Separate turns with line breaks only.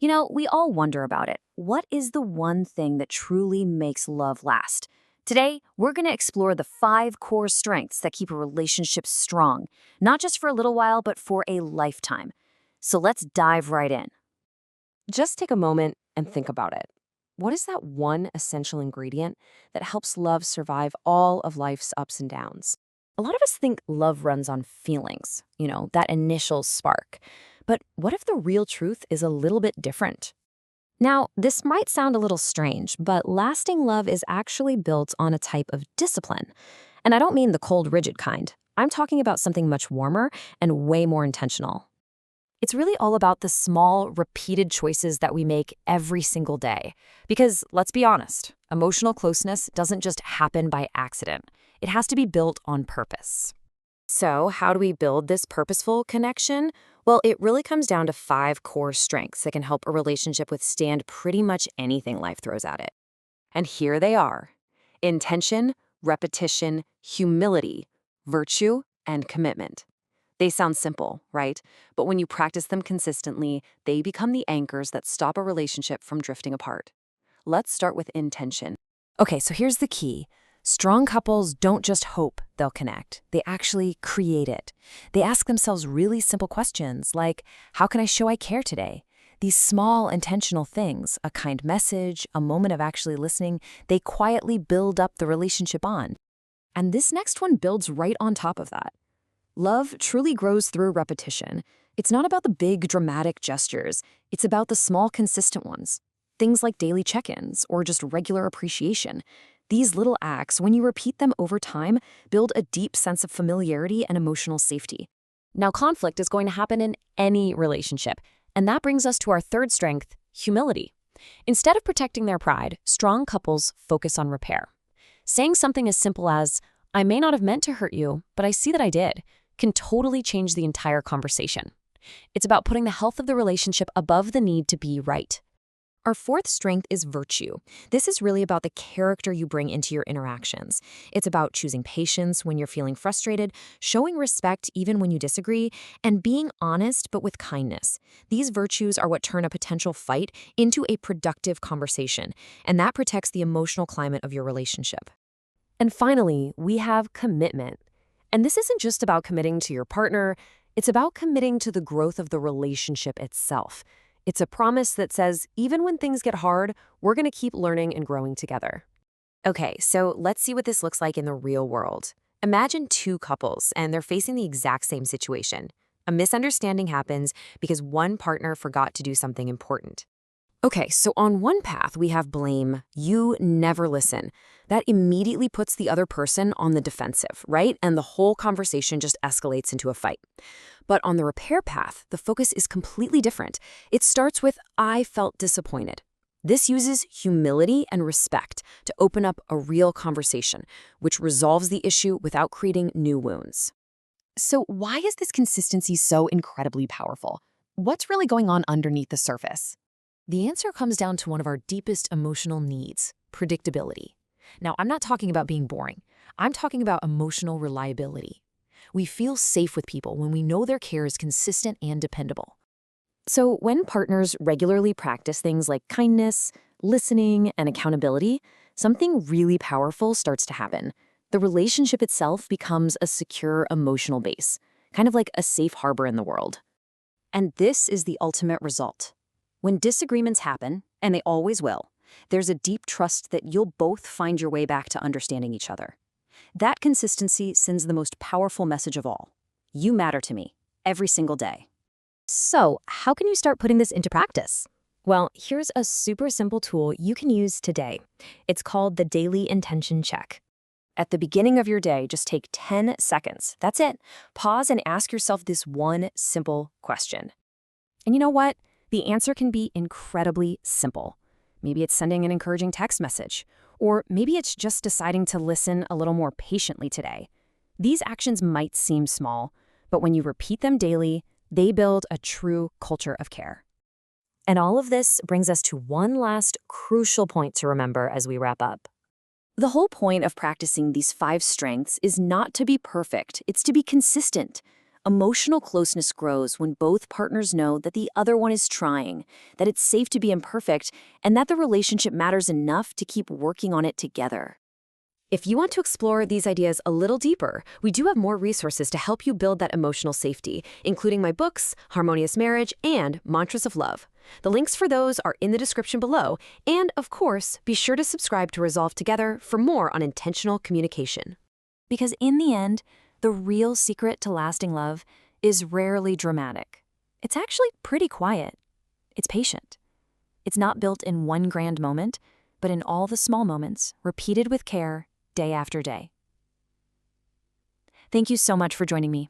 We all wonder about it. What is the one thing that truly makes love last? Today, we're going to explore the 5 core strengths that keep a relationship strong, not just for a little while, but for a lifetime. So let's dive right in.
Just take a moment and think about it. What is that one essential ingredient that helps love survive all of life's ups and downs?
A lot of us think love runs on feelings, that initial spark. But what if the real truth is a little bit different? Now, this might sound a little strange, but lasting love is actually built on a type of discipline. And I don't mean the cold, rigid kind. I'm talking about something much warmer and way more intentional. It's really all about the small, repeated choices that we make every single day. Because, let's be honest, emotional closeness doesn't just happen by accident. It has to be built on purpose. So, how do we build this purposeful connection? Well, it really comes down to 5 core strengths that can help a relationship withstand pretty much anything life throws at it. And here they are: intention, repetition, humility, virtue, and commitment. They sound simple, right? But when you practice them consistently, they become the anchors that stop a relationship from drifting apart. Let's start with intention. Okay, so here's the key. Strong couples don't just hope they'll connect. They actually create it. They ask themselves really simple questions like, how can I show I care today? These small, intentional things, a kind message, a moment of actually listening, they quietly build up the relationship bond. And this next one builds right on top of that. Love truly grows through repetition. It's not about the big, dramatic gestures. It's about the small, consistent ones. Things like daily check-ins or just regular appreciation. These little acts, when you repeat them over time, build a deep sense of familiarity and emotional safety. Now, conflict is going to happen in any relationship, and that brings us to our 3rd strength, humility. Instead of protecting their pride, strong couples focus on repair. Saying something as simple as, I may not have meant to hurt you, but I see that I did, can totally change the entire conversation. It's about putting the health of the relationship above the need to be right. Our 4th strength is virtue. This is really about the character you bring into your interactions. It's about choosing patience when you're feeling frustrated, showing respect even when you disagree, and being honest but with kindness. These virtues are what turn a potential fight into a productive conversation, and that protects the emotional climate of your relationship. And finally, we have commitment. And this isn't just about committing to your partner, it's about committing to the growth of the relationship itself. It's a promise that says, even when things get hard, we're going to keep learning and growing together. Okay, so let's see what this looks like in the real world. Imagine 2 couples, and they're facing the exact same situation. A misunderstanding happens because one partner forgot to do something important. Okay, so on one path, we have blame. You never listen. That immediately puts the other person on the defensive, right? And the whole conversation just escalates into a fight. But on the repair path, the focus is completely different. It starts with, I felt disappointed. This uses humility and respect to open up a real conversation, which resolves the issue without creating new wounds. So why is this consistency so incredibly powerful? What's really going on underneath the surface? The answer comes down to one of our deepest emotional needs, predictability. Now, I'm not talking about being boring. I'm talking about emotional reliability. We feel safe with people when we know their care is consistent and dependable. So when partners regularly practice things like kindness, listening, and accountability, something really powerful starts to happen. The relationship itself becomes a secure emotional base, kind of like a safe harbor in the world. And this is the ultimate result. When disagreements happen, and they always will, there's a deep trust that you'll both find your way back to understanding each other. That consistency sends the most powerful message of all. You matter to me, every single day. So, how can you start putting this into practice? Well, here's a super simple tool you can use today. It's called the Daily Intention Check. At the beginning of your day, just take 10 seconds. That's it. Pause and ask yourself this one simple question. And you know what? The answer can be incredibly simple. Maybe it's sending an encouraging text message, or maybe it's just deciding to listen a little more patiently today. These actions might seem small, but when you repeat them daily, they build a true culture of care. And all of this brings us to one last crucial point to remember as we wrap up. The whole point of practicing these 5 strengths is not to be perfect, it's to be consistent. Emotional closeness grows when both partners know that the other one is trying, that it's safe to be imperfect, and that the relationship matters enough to keep working on it together. If you want to explore these ideas a little deeper, we do have more resources to help you build that emotional safety, including my books, Harmonious Marriage, and Mantras of Love. The links for those are in the description below, and of course, be sure to subscribe to Resolve Together for more on intentional communication. Because in the end, the real secret to lasting love is rarely dramatic. It's actually pretty quiet. It's patient. It's not built in one grand moment, but in all the small moments, repeated with care, day after day. Thank you so much for joining me.